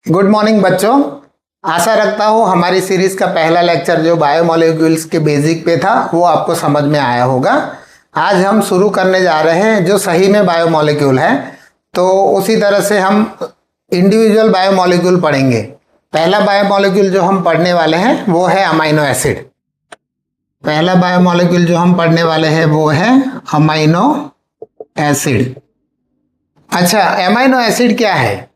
Good morning बच्चों। आशा रखता हूँ हमारी सीरीज का पहला लेक्चर जो बायोमोलिक्यूल्स के बेसिक पे था वो आपको समझ में आया होगा। आज हम शुरू करने जा रहे हैं जो सही में बायोमोलिक्यूल है, तो उसी तरह से हम इंडिविजुअल बायोमोलिक्यूल पढ़ेंगे। पहला बायोमोलिक्यूल जो हम पढ़ने वाले हैं वो है अमाइनो एसिड। पहला बायोमोलिक्यूल जो हम पढ़ने वाले हैं वो है अमाइनो एसिड। अच्छा, अमाइनो एसिड क्या है?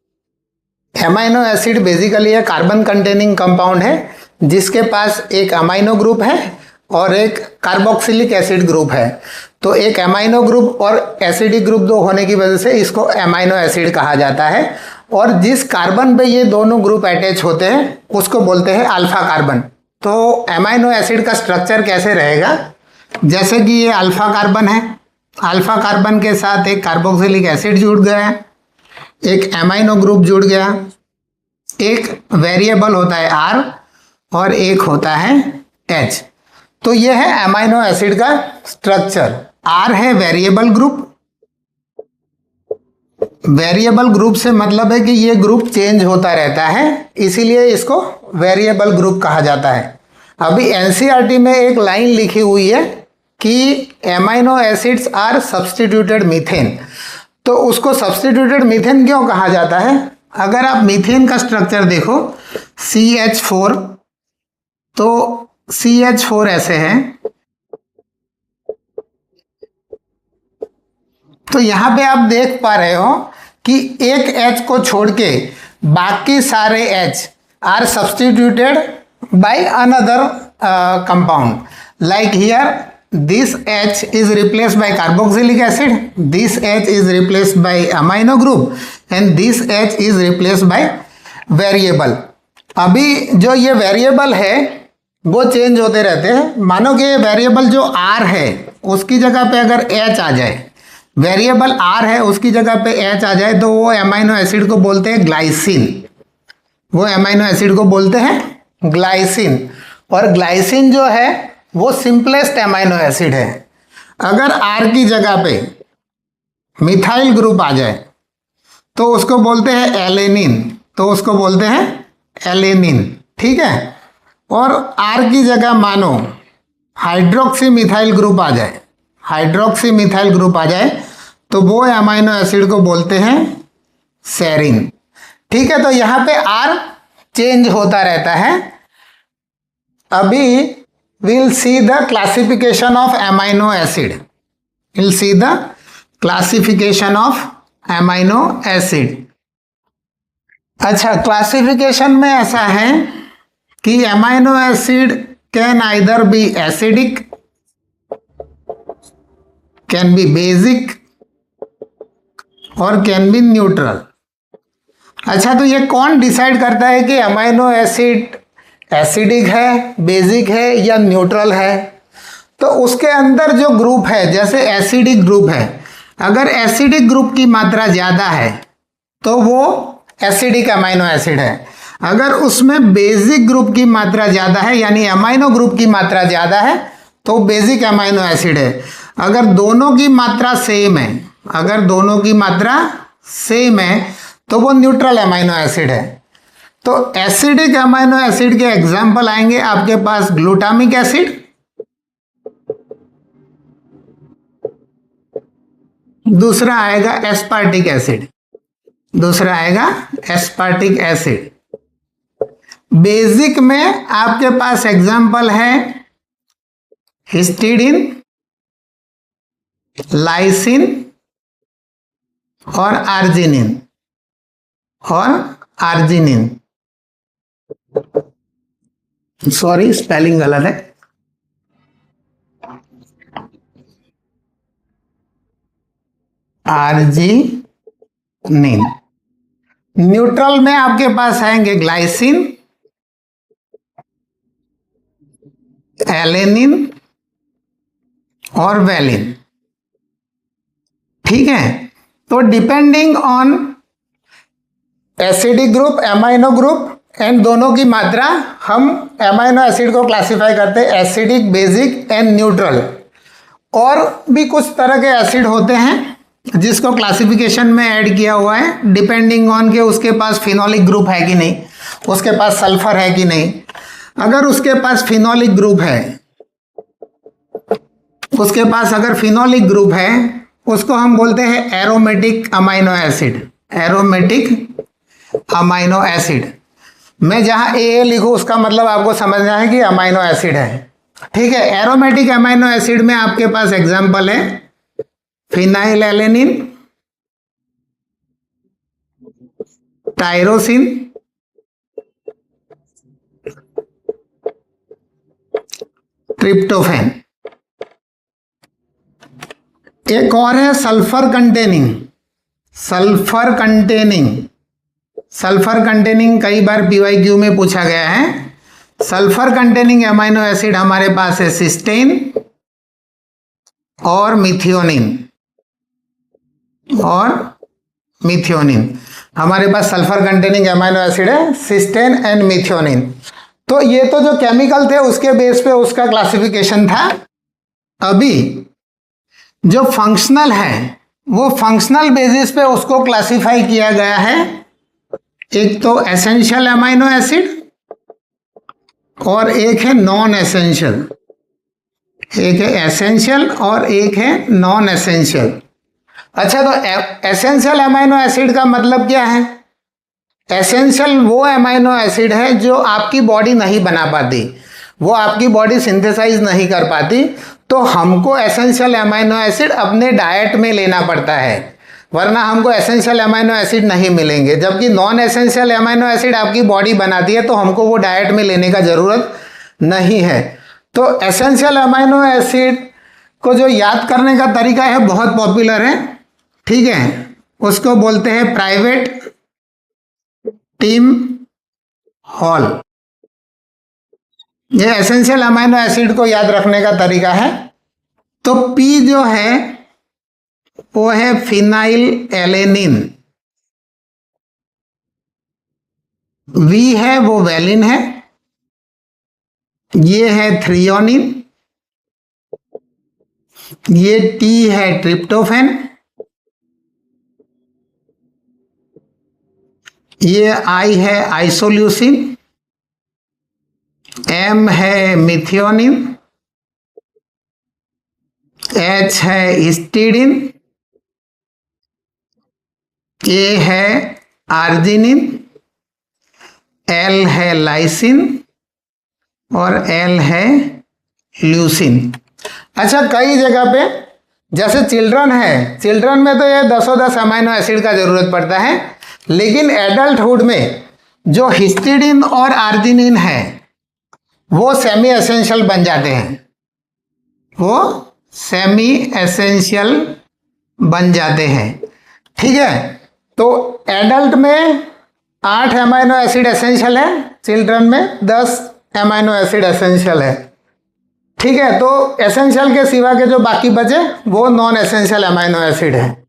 एमाइनो एसिड बेसिकली एक कार्बन कंटेनिंग कंपाउंड है जिसके पास एक अमाइनो ग्रुप है और एक कार्बोक्सिलिक एसिड ग्रुप है। तो एक अमाइनो ग्रुप और एसिडिक ग्रुप दो होने की वजह से इसको अमाइनो एसिड कहा जाता है। और जिस कार्बन पे ये दोनों ग्रुप अटैच होते हैं उसको बोलते हैं अल्फा कार्बन। तो अमाइनो एसिड का स्ट्रक्चर कैसे रहेगा? जैसे कि ये अल्फा कार्बन है, अल्फा कार्बन के साथ एक कार्बोक्सिलिक एसिड जुड़ गया है, एक अमाइनो ग्रुप जुड़ गया, एक वेरिएबल होता है आर और एक होता है एच। तो यह है अमाइनो एसिड का स्ट्रक्चर। आर है वेरिएबल ग्रुप। वेरिएबल ग्रुप से मतलब है कि ये ग्रुप चेंज होता रहता है, इसीलिए इसको वेरिएबल ग्रुप कहा जाता है। अभी एनसीईआरटी में एक लाइन लिखी हुई है कि amino acids are substituted methane. तो उसको सब्स्टिट्यूटेड मीथेन क्यों कहा जाता है? अगर आप मीथेन का स्ट्रक्चर देखो CH4, तो CH4 ऐसे है। तो यहां पे आप देख पा रहे हो कि एक H को छोड़ के बाकी सारे H are substituted by another compound. Like here this H is replaced by carboxylic acid, this H is replaced by amino group and this H is replaced by variable। अभी जो ये वेरिएबल है वो चेंज होते रहते हैं। मानो कि ये वेरिएबल जो R है उसकी जगह पे अगर H आ जाए, वेरिएबल R है उसकी जगह पे H आ जाए तो वो अमाइनो एसिड को बोलते हैं ग्लाइसिन। वो अमाइनो एसिड को बोलते हैं ग्लाइसिन। और ग्लाइसिन जो है वो सिंपलेस्ट अमाइनो एसिड है। अगर R की जगह पे मिथाइल ग्रुप आ जाए तो उसको बोलते हैं एलेनिन। तो उसको बोलते हैं एलेनिन, ठीक है। और R की जगह मानो हाइड्रोक्सी मिथाइल ग्रुप आ जाए, हाइड्रोक्सी मिथाइल ग्रुप आ जाए तो वो अमाइनो एसिड को बोलते हैं सेरिन, ठीक है। तो यहाँ पे R चेंज होता रहता है। अभी we'll see the classification of amino acid. We'll see the classification of amino acid. अच्छा, क्लासिफिकेशन में ऐसा है कि amino acid can either B acidic, can be basic और कैन बी न्यूट्रल। अच्छा, तो ये कौन डिसाइड करता है कि अमाइनो एसिड एसिडिक है, बेसिक है या न्यूट्रल है? तो उसके अंदर जो ग्रुप है, जैसे एसिडिक ग्रुप है, अगर एसिडिक ग्रुप की मात्रा ज़्यादा है तो वो एसिडिक अमाइनो एसिड है। अगर उसमें बेसिक ग्रुप की मात्रा ज़्यादा है यानी अमाइनो ग्रुप की मात्रा ज़्यादा है तो बेसिक अमाइनो एसिड है। अगर दोनों की मात्रा सेम है, अगर दोनों की मात्रा सेम है तो वो न्यूट्रल अमाइनो एसिड है। तो एसिडिक अमाइनो एसिड के एग्जाम्पल आएंगे आपके पास ग्लूटामिक एसिड, दूसरा आएगा एस्पार्टिक एसिड, दूसरा आएगा एस्पार्टिक एसिड। बेसिक में आपके पास एग्जाम्पल है हिस्टिडीन, लाइसिन और आर्जिनिन सॉरी स्पेलिंग गलत है। आर्जिनिन। न्यूट्रल में आपके पास आएंगे ग्लाइसिन, एलेनिन और वेलिन, ठीक है। तो depending on acidic group, amino group and दोनों की मात्रा हम अमाइनो एसिड को क्लासिफाई करते हैं एसिडिक, बेसिक एंड न्यूट्रल। और भी कुछ तरह के एसिड होते हैं जिसको क्लासिफिकेशन में ऐड किया हुआ है डिपेंडिंग ऑन के उसके पास फिनोलिक ग्रुप है कि नहीं, उसके पास सल्फर है कि नहीं। अगर उसके पास फिनोलिक ग्रुप है, उसके पास अगर फिनोलिक ग्रुप है, उसको हम बोलते हैं aromatic amino acid. Aromatic amino acid. मैं जहां ए लिखूं उसका मतलब आपको समझना है कि अमाइनो एसिड है। ठीक है, एरोमेटिक अमाइनो एसिड में आपके पास एग्जांपल है फिनाइल एलेनिन, टायरोसिन, ट्रिप्टोफैन। एक और है sulphur containing. Sulphur containing, sulphur containing कई बार पीवाईक्यू में पूछा गया है। सल्फर कंटेनिंग अमाइनो एसिड हमारे पास है सिस्टेन और मिथियोनिन। और मिथियोनिन हमारे पास सल्फर कंटेनिंग अमाइनो एसिड है, सिस्टेन एंड मिथियोनिन। तो ये तो जो केमिकल थे उसके बेस पे उसका क्लासिफिकेशन था। अभी जो फंक्शनल है वो फंक्शनल बेसिस पे उसको क्लासिफाई किया गया है। एक तो एसेंशियल अमाइनो एसिड और एक है नॉन एसेंशियल। एक है एसेंशियल और एक है नॉन एसेंशियल। अच्छा, तो एसेंशियल अमाइनो एसिड का मतलब क्या है? एसेंशियल वो अमाइनो एसिड है जो आपकी बॉडी नहीं बना पाती, वो आपकी बॉडी सिंथेसाइज नहीं कर पाती, तो हमको एसेंशियल अमाइनो एसिड अपने डाइट में लेना पड़ता है, वरना हमको एसेंशियल अमाइनो एसिड नहीं मिलेंगे। जबकि नॉन एसेंशियल अमाइनो एसिड आपकी बॉडी बनाती है, तो हमको वो डाइट में लेने का जरूरत नहीं है। तो एसेंशियल अमाइनो एसिड को जो याद करने का तरीका है बहुत पॉपुलर है। ठीक है, उसको बोलते हैं प्राइवेट टीम हॉल। ये एसेंशियल अमाइनो एसिड को याद रखने का तरीका है। तो पी जो है वो है फिनाइल एलेनिन, वी है वो वेलिन है, ये है थ्रियोनिन, ये टी है ट्रिप्टोफैन, ये आई है आइसोल्यूसिन, एम है मिथियोनिन, एच है हिस्टीडिन, ए है आर्जिनिन, एल है लाइसिन और एल है ल्यूसिन। अच्छा, कई जगह पे जैसे चिल्ड्रन है, चिल्ड्रन में तो ये 10 अमाइनो एसिड का जरूरत पड़ता है, लेकिन एडल्टहुड में जो हिस्टिडिन और आर्जिनिन है वो सेमी एसेंशियल बन जाते हैं। वो सेमी एसेंशियल बन जाते हैं। ठीक है, तो एडल्ट में 8 अमाइनो एसिड एसेंशियल है, चिल्ड्रन में 10 अमाइनो एसिड एसेंशियल है। ठीक है, तो एसेंशियल के सिवा के जो बाकी बचे वो नॉन एसेंशियल अमाइनो एसिड है।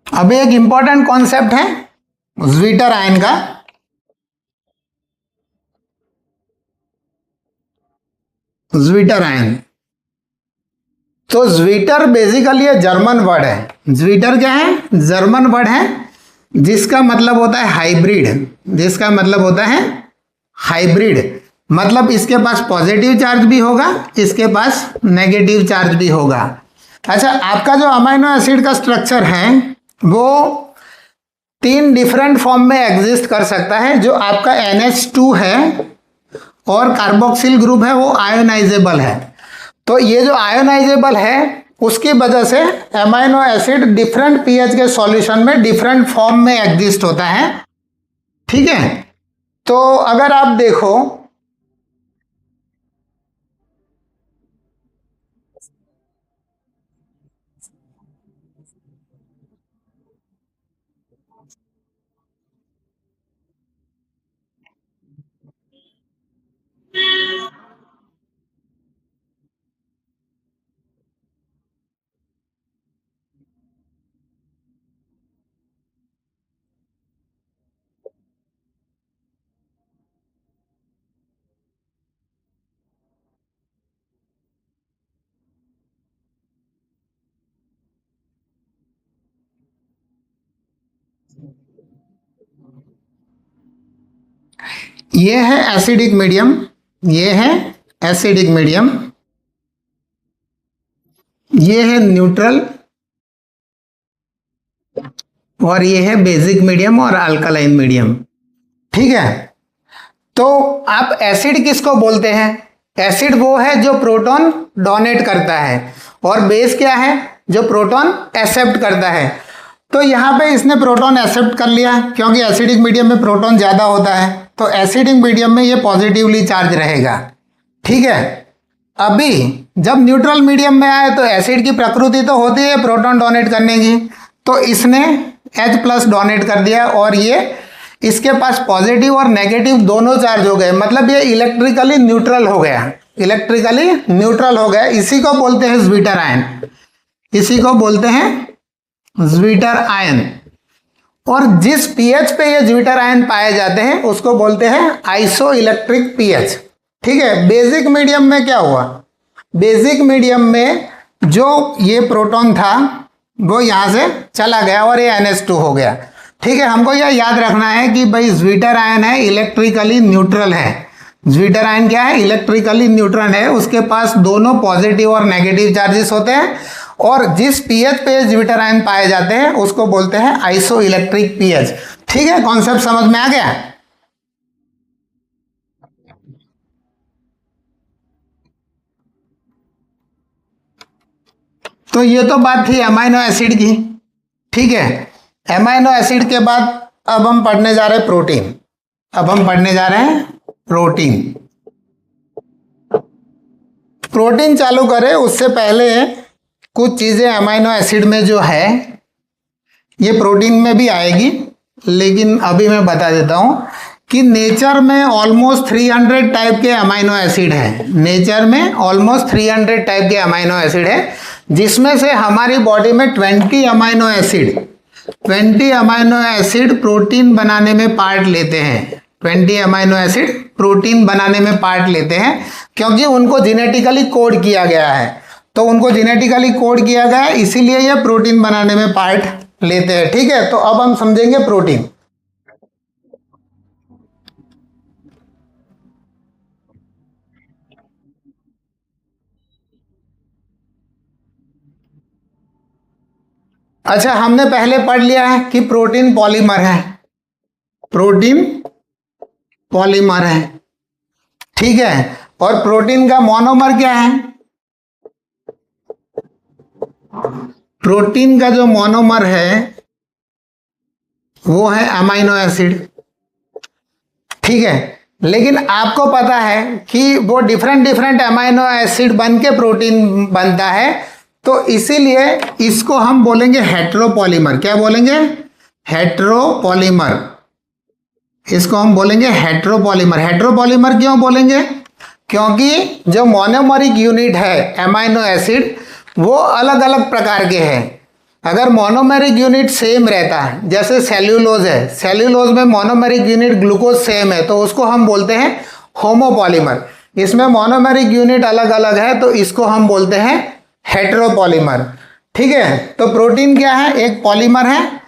अब एक इंपॉर्टेंट कॉन्सेप्ट है ज्विटर आयन का। ज्विटर आयन, तो ज्विटर बेसिकली ये जर्मन वर्ड है। ज्विटर क्या है? जर्मन वर्ड है जिसका मतलब होता है हाइब्रिड। जिसका मतलब होता है हाइब्रिड, मतलब इसके पास पॉजिटिव चार्ज भी होगा, इसके पास नेगेटिव चार्ज भी होगा। अच्छा, आपका जो अमाइनो एसिड का स्ट्रक्चर है वो 3 डिफरेंट फॉर्म में एग्जिस्ट कर सकता है। जो आपका NH2 है और कार्बोक्सिल ग्रुप है वो आयोनाइजेबल है। तो ये जो आयोनाइजेबल है उसकी वजह से अमाइनो एसिड डिफरेंट पीएच के सॉल्यूशन में डिफरेंट फॉर्म में एग्जिस्ट होता है। ठीक है, तो अगर आप देखो ये है एसिडिक मीडियम, ये है एसिडिक मीडियम, ये है न्यूट्रल, और ये है बेसिक मीडियम और अल्कलाइन मीडियम। ठीक है, तो आप एसिड किसको बोलते हैं? एसिड वो है जो प्रोटॉन डोनेट करता है, और बेस क्या है? जो प्रोटॉन एक्सेप्ट करता है। तो यहाँ पे इसने प्रोटॉन एक्सेप्ट कर लिया, क्योंकि एसिडिक मीडियम में प्रोटॉन ज़्यादा होता है, तो एसिडिक मीडियम में ये पॉजिटिवली चार्ज रहेगा। ठीक है, अभी जब न्यूट्रल मीडियम में आए तो एसिड की प्रकृति तो होती है प्रोटॉन डोनेट करने की, तो इसने H+ डोनेट कर दिया, और ये इसके पास पॉजिटिव और नेगेटिव दोनों चार्ज हो गए, मतलब ये इलेक्ट्रिकली न्यूट्रल हो गया, इलेक्ट्रिकली न्यूट्रल हो गया। इसी को बोलते हैं ज्विटर आयन, इसी को बोलते हैं ज्विटर आयन। और जिस पीएच पे ये ज्विटर आयन पाए जाते हैं उसको बोलते हैं आइसो इलेक्ट्रिक पीएच। ठीक है, बेसिक मीडियम में क्या हुआ? बेसिक मीडियम में जो ये प्रोटॉन था वो यहाँ से चला गया और ये NH2 हो गया। ठीक है, हमको यह याद रखना है कि भाई ज्विटर आयन है, इलेक्ट्रिकली न्यूट्रल है। ज्विटर आयन क्या है? इलेक्ट्रिकली न्यूट्रल है, उसके पास दोनों पॉजिटिव और नेगेटिव चार्जेस होते हैं, और जिस पीएच पे ज्विटर आयन पाए जाते हैं उसको बोलते हैं आइसो इलेक्ट्रिक पीएच। ठीक है, कॉन्सेप्ट समझ में आ गया? तो ये तो बात थी अमाइनो एसिड की। ठीक है, अमाइनो एसिड के बाद अब हम पढ़ने जा रहे हैं प्रोटीन। अब हम पढ़ने जा रहे हैं प्रोटीन। प्रोटीन चालू करें उससे पहले कुछ चीजें अमाइनो एसिड में जो है ये प्रोटीन में भी आएगी, लेकिन अभी मैं बता देता हूं कि नेचर में ऑलमोस्ट 300 टाइप के अमाइनो एसिड है। नेचर में ऑलमोस्ट 300 टाइप के अमाइनो एसिड है, जिसमें से हमारी बॉडी में 20 अमाइनो एसिड प्रोटीन बनाने में पार्ट लेते हैं। 20 अमाइनो एसिड प्रोटीन बनाने में पार्ट लेते हैं, क्योंकि उनको जेनेटिकली कोड किया गया है। तो उनको जेनेटिकली कोड किया गया है, इसीलिए ये प्रोटीन बनाने में पार्ट लेते हैं। ठीक है, तो अब हम समझेंगे प्रोटीन। अच्छा, हमने पहले पढ़ लिया है कि प्रोटीन पॉलीमर है, प्रोटीन पॉलीमर है। ठीक है, और प्रोटीन का मोनोमर क्या है? प्रोटीन का जो मोनोमर है वो है अमाइनो एसिड। ठीक है, लेकिन आपको पता है कि वो डिफरेंट अमाइनो एसिड बन के प्रोटीन बनता है, तो इसीलिए इसको हम बोलेंगे हेट्रोपॉलीमर। क्या बोलेंगे? हेट्रोपॉलीमर। इसको हम बोलेंगे हेट्रोपॉलीमर। हेट्रोपॉलीमर क्यों बोलेंगे? क्योंकि जो मोनोमरिक यूनिट है अमाइनो एसिड वो अलग अलग प्रकार के हैं। अगर मोनोमेरिक यूनिट सेम रहता है, जैसे सेल्यूलोज है, सेल्यूलोज में मोनोमेरिक यूनिट ग्लूकोज सेम है, तो उसको हम बोलते हैं होमोपॉलीमर। इसमें मोनोमेरिक यूनिट अलग अलग है, तो इसको हम बोलते हैं हेट्रोपॉलीमर। ठीक है, तो प्रोटीन क्या है? एक पॉलीमर है,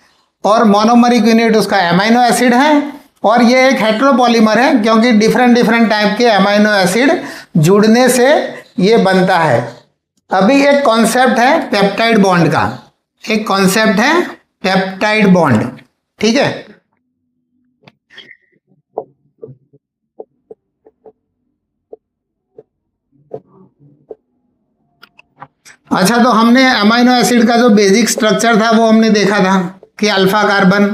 और मोनोमेरिक यूनिट उसका अमाइनो एसिड है, और ये एक हेट्रोपॉलीमर है क्योंकि डिफरेंट टाइप के अमाइनो एसिड जुड़ने से ये बनता है। अभी एक कॉन्सेप्ट है पेप्टाइड बॉन्ड का, एक कॉन्सेप्ट है पेप्टाइड बॉन्ड। ठीक है, अच्छा, तो हमने अमाइनो एसिड का जो बेसिक स्ट्रक्चर था वो हमने देखा था कि alpha carbon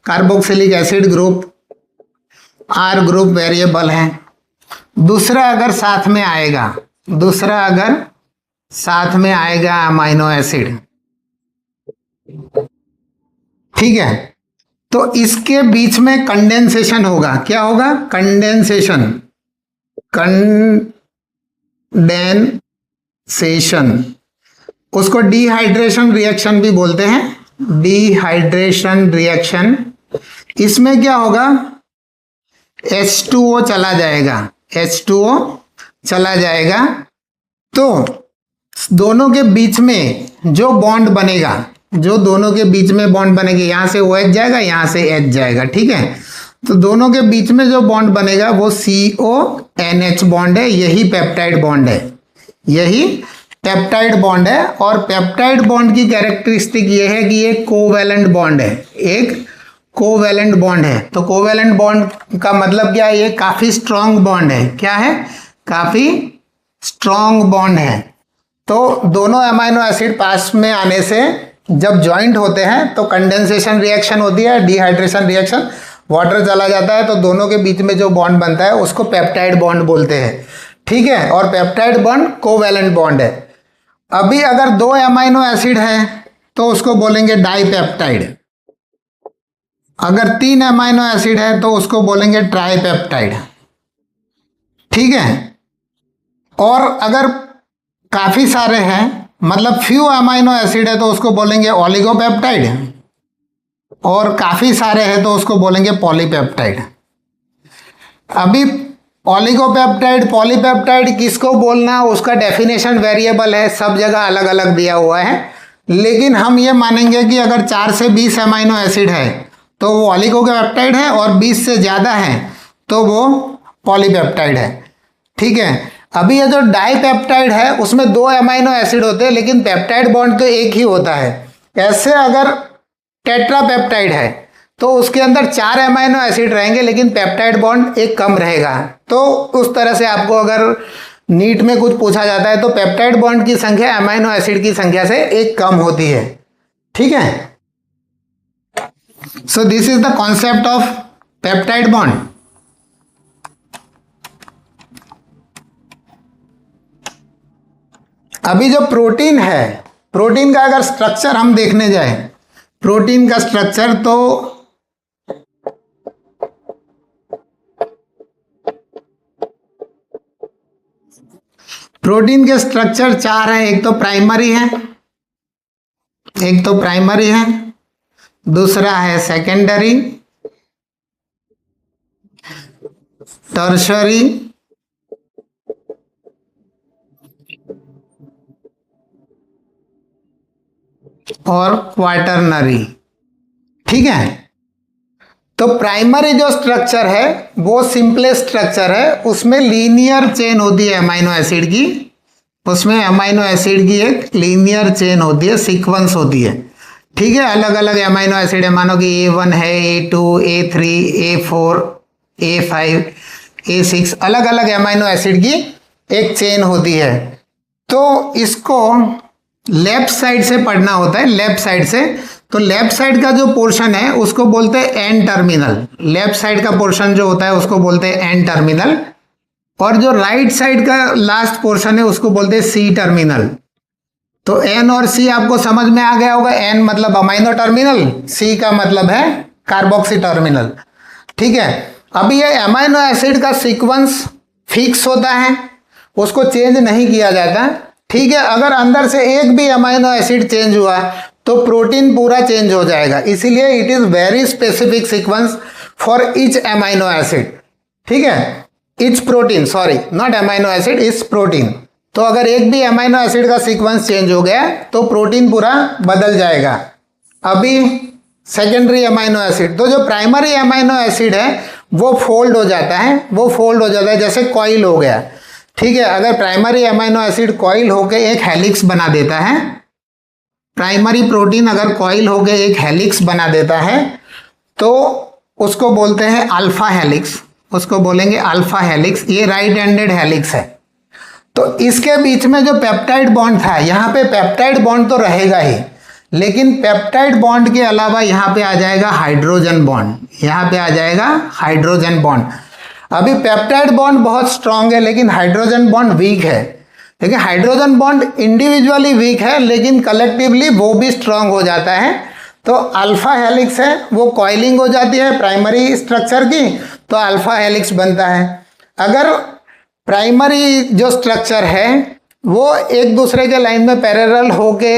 carboxylic acid group, R group variable है। दूसरा अगर साथ में आएगा अमाइनो एसिड, ठीक है, तो इसके बीच में कंडेंसेशन होगा। क्या होगा? कंडेंसेशन। उसको डिहाइड्रेशन रिएक्शन भी बोलते हैं, डिहाइड्रेशन रिएक्शन। इसमें क्या होगा? H2O चला जाएगा, H2O चला जाएगा, तो दोनों के बीच में जो बॉन्ड बनेगा जो दोनों के बीच में बॉन्ड बनेगी, यहाँ से OH जाएगा, यहाँ से H जाएगा, ठीक है। तो दोनों के बीच में जो बॉन्ड बनेगा वो CONH बॉन्ड है, यही पेप्टाइड बॉन्ड है, यही पेप्टाइड बॉन्ड है। और पेप्टाइड बॉन्ड की कैरेक्टरिस्टिक ये है कि ये कोवैलेंट बॉन्ड है, एक कोवैलेंट बॉन्ड है। तो कोवैलेंट बॉन्ड का मतलब क्या है, ये काफी स्ट्रॉन्ग बॉन्ड है। क्या है? काफी स्ट्रॉन्ग बॉन्ड है। तो दोनों अमाइनो एसिड पास में आने से जब ज्वाइंट होते हैं तो कंडेंसेशन रिएक्शन होती है, डिहाइड्रेशन रिएक्शन, वाटर चला जाता है, तो दोनों के बीच में जो बॉन्ड बनता है उसको पेप्टाइड बॉन्ड बोलते हैं, ठीक है। और पेप्टाइड बॉन्ड कोवैलेंट बॉन्ड है। अभी अगर दो अमाइनो एसिड है तो उसको बोलेंगे डाइपेप्टाइड, अगर 3 अमाइनो एसिड है तो उसको बोलेंगे ट्राइपेप्टाइड, ठीक है। और अगर काफी सारे हैं, मतलब फ्यू अमाइनो एसिड है, तो उसको बोलेंगे ओलिगोपेप्टाइड, और काफी सारे हैं तो उसको बोलेंगे पॉलीपेप्टाइड। अभी ओलिगोपेप्टाइड पॉलीपेप्टाइड किसको बोलना, उसका डेफिनेशन वेरिएबल है, सब जगह अलग अलग दिया हुआ है। लेकिन हम ये मानेंगे कि अगर 4 से 20 अमाइनो एसिड है तो वो ओलिगोपेप्टाइड है, और 20 से ज़्यादा है तो वो पॉलीपेप्टाइड है, ठीक है। अभी ये जो डाइपेप्टाइड है उसमें 2 अमाइनो एसिड होते हैं, लेकिन पेप्टाइड बॉन्ड तो एक ही होता है। ऐसे अगर टेट्रापेप्टाइड है तो उसके अंदर 4 अमाइनो एसिड रहेंगे, लेकिन पेप्टाइड बॉन्ड एक कम रहेगा। तो उस तरह से आपको अगर नीट में कुछ पूछा जाता है तो पेप्टाइड बॉन्ड की संख्या अमाइनो एसिड की संख्या से एक कम होती है, ठीक है। So this is the concept of peptide bond. अभी जो प्रोटीन है, प्रोटीन का अगर स्ट्रक्चर हम देखने जाए, प्रोटीन का स्ट्रक्चर, तो प्रोटीन के स्ट्रक्चर 4 हैं। एक तो प्राइमरी है, दूसरा है सेकेंडरी, टर्शरी और क्वाटरनरी, ठीक है। तो प्राइमरी जो स्ट्रक्चर है वो सिंपलेस्ट स्ट्रक्चर है, उसमें लीनियर चेन होती है अमाइनो एसिड की, उसमें अमाइनो एसिड की एक लीनियर चेन होती है, सीक्वेंस होती है, ठीक है। अलग अलग अमाइनो एसिड है, मानो कि A1 है, A2, A3, A4, A5, A6, अलग अलग अमाइनो एसिड की एक चेन होती है। तो इसको लेफ्ट साइड से पढ़ना होता है, लेफ्ट साइड से। तो लेफ्ट साइड का जो पोर्शन है उसको बोलते हैं एन टर्मिनल, लेफ्ट साइड का पोर्शन जो होता है उसको बोलते हैं एन टर्मिनल, और जो राइट साइड का लास्ट पोर्शन है उसको बोलते हैं सी टर्मिनल। तो एन और सी आपको समझ में आ गया होगा। एन मतलब अमाइनो टर्मिनल, सी का मतलब है कार्बोक्सी टर्मिनल, ठीक है। अभी ये अमाइनो एसिड का सीक्वेंस फिक्स होता है, उसको चेंज नहीं किया जाता, ठीक है। अगर अंदर से एक भी अमाइनो एसिड चेंज हुआ तो प्रोटीन पूरा चेंज हो जाएगा, इसीलिए it is very specific sequence for each amino acid, ठीक है। Each protein, sorry not amino acid, is protein. तो अगर एक भी अमाइनो एसिड का सीक्वेंस चेंज हो गया तो प्रोटीन पूरा बदल जाएगा। अभी सेकेंडरी अमाइनो एसिड, तो जो प्राइमरी अमाइनो एसिड है वो फोल्ड हो जाता है, जैसे कॉइल हो गया, ठीक है। अगर प्राइमरी अमाइनो एसिड कॉइल होके एक हेलिक्स बना देता है, प्राइमरी प्रोटीन अगर कॉइल होके एक हेलिक्स बना देता है तो उसको बोलते हैं अल्फा हेलिक्स, उसको बोलेंगे अल्फा हेलिक्स। ये राइट हैंडेड हेलिक्स है। तो इसके बीच में जो पेप्टाइड बॉन्ड था, यहाँ पे पेप्टाइड बॉन्ड तो रहेगा ही, लेकिन पेप्टाइड बॉन्ड के अलावा यहाँ पे आ जाएगा हाइड्रोजन बॉन्ड, यहाँ पे आ जाएगा हाइड्रोजन बॉन्ड। अभी पेप्टाइड बॉन्ड बहुत स्ट्रांग है लेकिन हाइड्रोजन बॉन्ड वीक है। देखिए हाइड्रोजन बॉन्ड इंडिविजुअली वीक है लेकिन कलेक्टिवली वो भी स्ट्रांग हो जाता है। तो अल्फा हेलिक्स है, वो कॉइलिंग हो जाती है प्राइमरी स्ट्रक्चर की, तो अल्फा हेलिक्स बनता है। अगर प्राइमरी जो स्ट्रक्चर है वो एक दूसरे के लाइन में पैरेलल होके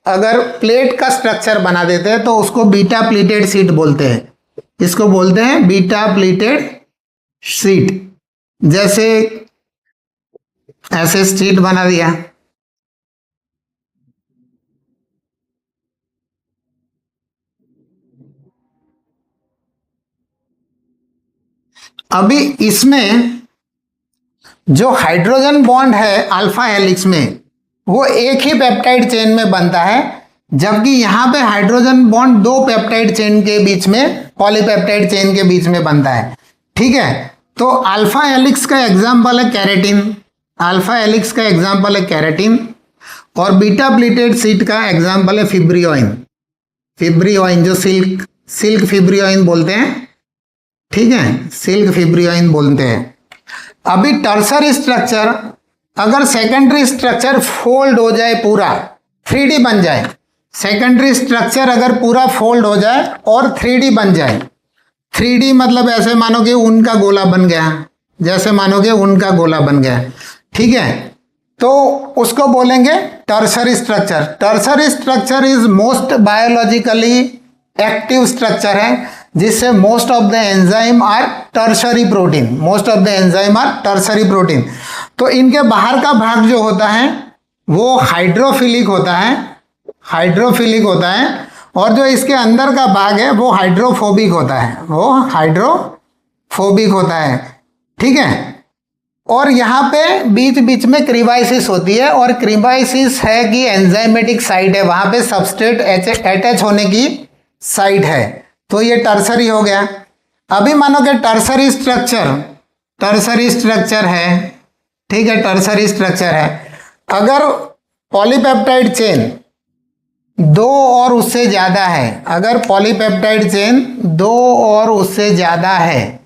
अगर प्लेट का स्ट्रक्चर बना देते हैं तो उसको बीटा प्लीटेड शीट बोलते हैं, इसको बोलते हैं बीटा प्लीटेड शीट। जैसे ऐसे शीट बना दिया, अभी इसमें जो हाइड्रोजन बॉन्ड है अल्फा हेलिक्स में वो एक ही पेप्टाइड चेन में बनता है, जबकि यहाँ पे हाइड्रोजन बॉन्ड दो पेप्टाइड चेन के बीच में, पॉलीपेप्टाइड चेन के बीच में बनता है। ठीक है, तो अल्फा हेलिक्स का एग्जाम्पल है कैरेटिन, अल्फा हेलिक्स का एग्जाम्पल है कैरेटिन, और बीटा प्लीटेड शीट का एग्जाम्पल है फिब्रियोइन। फिब्रियोइन जो सिल्क फिब्रियोइन बोलते हैं, ठीक है, सिल्क फिब्रियोइन बोलते हैं। अभी टर्सरी स्ट्रक्चर, अगर सेकेंडरी स्ट्रक्चर फोल्ड हो जाए, पूरा 3D बन जाए, सेकेंडरी स्ट्रक्चर अगर पूरा फोल्ड हो जाए और 3D बन जाए, 3D मतलब ऐसे मानो कि उनका गोला बन गया, जैसे मानो कि उनका गोला बन गया, ठीक है, तो उसको बोलेंगे tertiary structure. Tertiary structure is most biologically active structure है, जिससे most of the enzyme are tertiary protein, most of the enzyme are tertiary protein. तो इनके बाहर का भाग जो होता है वो हाइड्रोफिलिक होता है, हाइड्रोफिलिक होता है, और जो इसके अंदर का भाग है वो हाइड्रोफोबिक होता है, वो हाइड्रोफोबिक होता है, ठीक है। और यहाँ पे बीच बीच में क्रीबाइसिस होती है, और क्रीबाइसिस है कि एंजाइमेटिक साइट है, वहाँ पे सबस्ट्रेट अटैच होने की साइट है, तो ये टर्सरी हो गया। अभी मानो कि टर्सरी स्ट्रक्चर है, ठीक है, टर्सरी स्ट्रक्चर है। अगर पॉलीपेप्टाइड चेन दो और उससे ज़्यादा है, अगर पॉलीपेप्टाइड चेन दो और उससे ज़्यादा है,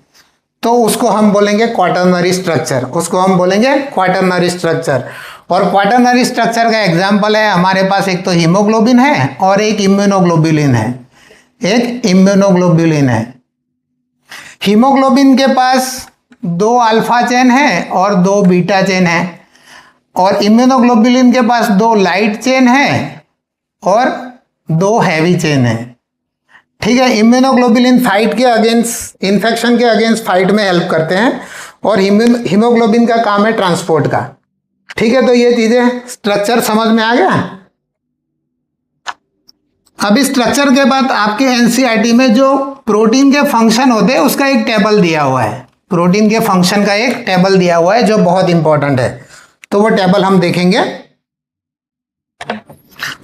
तो उसको हम बोलेंगे क्वाटरनरी स्ट्रक्चर, उसको हम बोलेंगे क्वाटरनरी स्ट्रक्चर। और क्वाटरनरी स्ट्रक्चर का एग्जाम्पल है हमारे पास, एक तो हीमोग्लोबिन है और एक इम्यूनोग्लोबुलिन है, एक इम्यूनोग्लोबुलिन है। हीमोग्लोबिन के पास दो अल्फा चेन है और दो बीटा चेन है, और इम्यूनोग्लोबुलिन के पास दो लाइट चेन है और दो हैवी चेन है, ठीक है। इम्यूनोग्लोबुलिन फाइट के अगेंस्ट, इन्फेक्शन के अगेंस्ट फाइट में हेल्प करते हैं, और हीमोग्लोबिन का काम है ट्रांसपोर्ट का, ठीक है। तो ये चीजें, स्ट्रक्चर समझ में आ गया। अभी स्ट्रक्चर के बाद आपके एनसीईआरटी में जो प्रोटीन के फंक्शन होते हैं उसका एक टेबल दिया हुआ है, प्रोटीन के फंक्शन का एक टेबल दिया हुआ है जो बहुत इंपॉर्टेंट है, तो वो टेबल हम देखेंगे।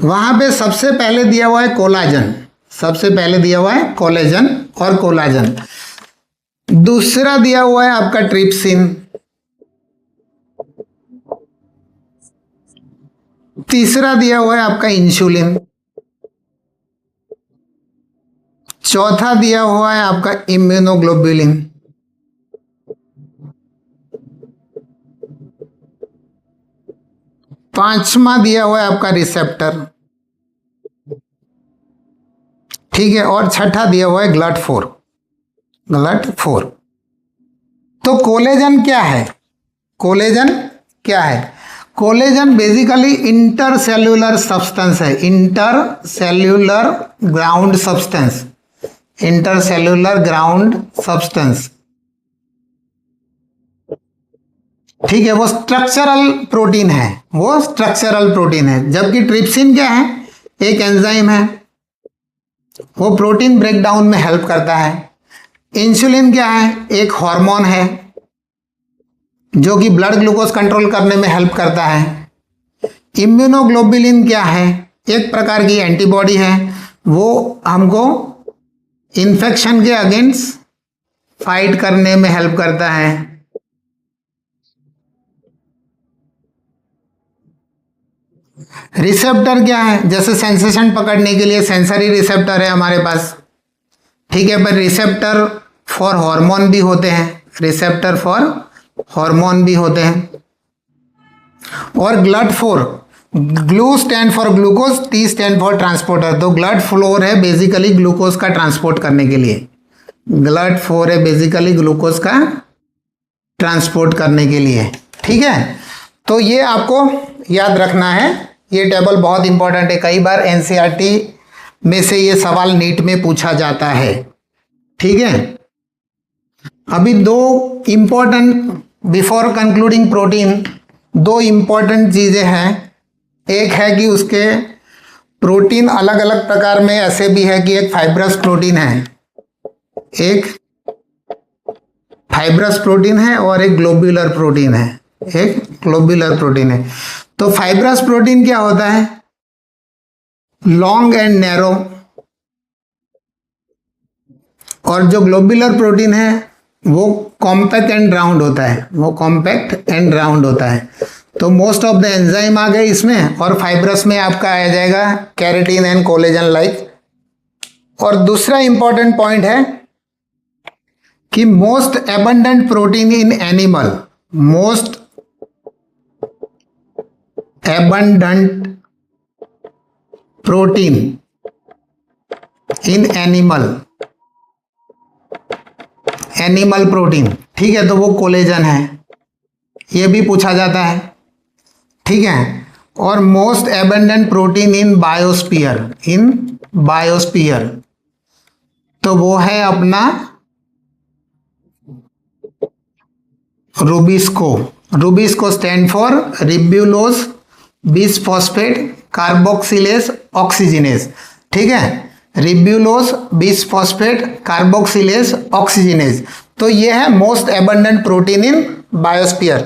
वहां पे सबसे पहले दिया हुआ है कोलाजन, सबसे पहले दिया हुआ है कोलेजन और कोलाजन। दूसरा दिया हुआ है आपका ट्रिप्सिन, तीसरा दिया हुआ है आपका इंसुलिन, चौथा दिया हुआ है आपका इम्यूनोग्लोबुलिन, पांचवा दिया हुआ है आपका रिसेप्टर, ठीक है, और छठा दिया हुआ है GLUT4, GLUT4। तो कोलेजन क्या है? कोलेजन क्या है? कोलेजन बेसिकली इंटरसेल्यूलर सब्सटेंस है, intercellular ground substance, intercellular ground substance, ठीक है। वो स्ट्रक्चरल प्रोटीन है, वो स्ट्रक्चरल प्रोटीन है। जबकि ट्रिप्सिन क्या है? एक एंजाइम है, वो प्रोटीन ब्रेकडाउन में हेल्प करता है। इंसुलिन क्या है? एक हार्मोन है जो कि ब्लड ग्लूकोज कंट्रोल करने में हेल्प करता है। इम्यूनोग्लोबुलिन क्या है? एक प्रकार की एंटीबॉडी है, वो हमको इन्फेक्शन के अगेंस्ट फाइट करने में हेल्प करता है। रिसेप्टर क्या है? जैसे सेंसेशन पकड़ने के लिए सेंसरी रिसेप्टर है हमारे पास, ठीक है, पर रिसेप्टर फॉर हार्मोन भी होते हैं, रिसेप्टर फॉर हार्मोन भी होते हैं। और GLUT4, glue stand for glucose, T stand for transporter. तो GLUT4 है बेसिकली ग्लूकोज का ट्रांसपोर्ट करने के लिए, GLUT4 है बेसिकली ग्लूकोज का ट्रांसपोर्ट करने के लिए, ठीक है। तो ये आपको याद रखना है, ये टेबल बहुत इंपॉर्टेंट है, कई बार एनसीईआरटी में से ये सवाल नीट में पूछा जाता है, ठीक है। अभी दो इंपॉर्टेंट, बिफोर कंक्लूडिंग प्रोटीन, दो इंपॉर्टेंट चीजें हैं। एक है कि उसके प्रोटीन अलग अलग प्रकार में ऐसे भी है कि एक फाइब्रस प्रोटीन है, एक फाइब्रस प्रोटीन है और एक ग्लोब्यूलर प्रोटीन है, एक ग्लोब्यूलर प्रोटीन है। तो फाइब्रस प्रोटीन क्या होता है? लॉन्ग एंड नैरो, और जो ग्लोब्यूलर प्रोटीन है वो कॉम्पैक्ट एंड राउंड होता है, वो कॉम्पैक्ट एंड राउंड होता है। तो मोस्ट ऑफ द एंजाइम आ गए इसमें, और फाइब्रस में आपका आ जाएगा कैरेटीन एंड कोलेजन लाइक। और दूसरा इंपॉर्टेंट पॉइंट है कि most abundant protein in animal, most abundant protein in animal, animal protein, ठीक है, तो वो कोलेजन है, ये भी पूछा जाता है, ठीक है। और most abundant protein in biosphere, in biosphere, तो वो है अपना rubisco. Rubisco stand for ribulose bisphosphate carboxylase oxygenase, ठीक है, रिब्यूलोज बिसफॉस्फेट कार्बोक्सिलेज ऑक्सीजनेज। तो ये है most abundant protein in biosphere.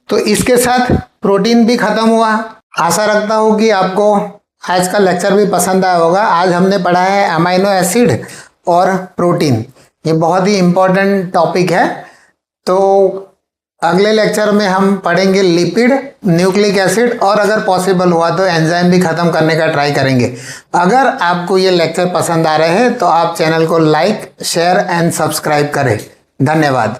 तो इसके साथ प्रोटीन भी खत्म हुआ। आशा रखता हूँ कि आपको आज का लेक्चर भी पसंद आया होगा। आज हमने पढ़ा है अमीनो एसिड और प्रोटीन, ये बहुत ही इम्पोर्टेंट टॉपिक है। तो अगले लेक्चर में हम पढ़ेंगे लिपिड, न्यूक्लिक एसिड, और अगर पॉसिबल हुआ तो एंजाइम भी ख़त्म करने का ट्राई करेंगे। अगर आपको ये लेक्चर पसंद आ रहे हैं तो आप चैनल को लाइक, शेयर एंड सब्सक्राइब करें। धन्यवाद।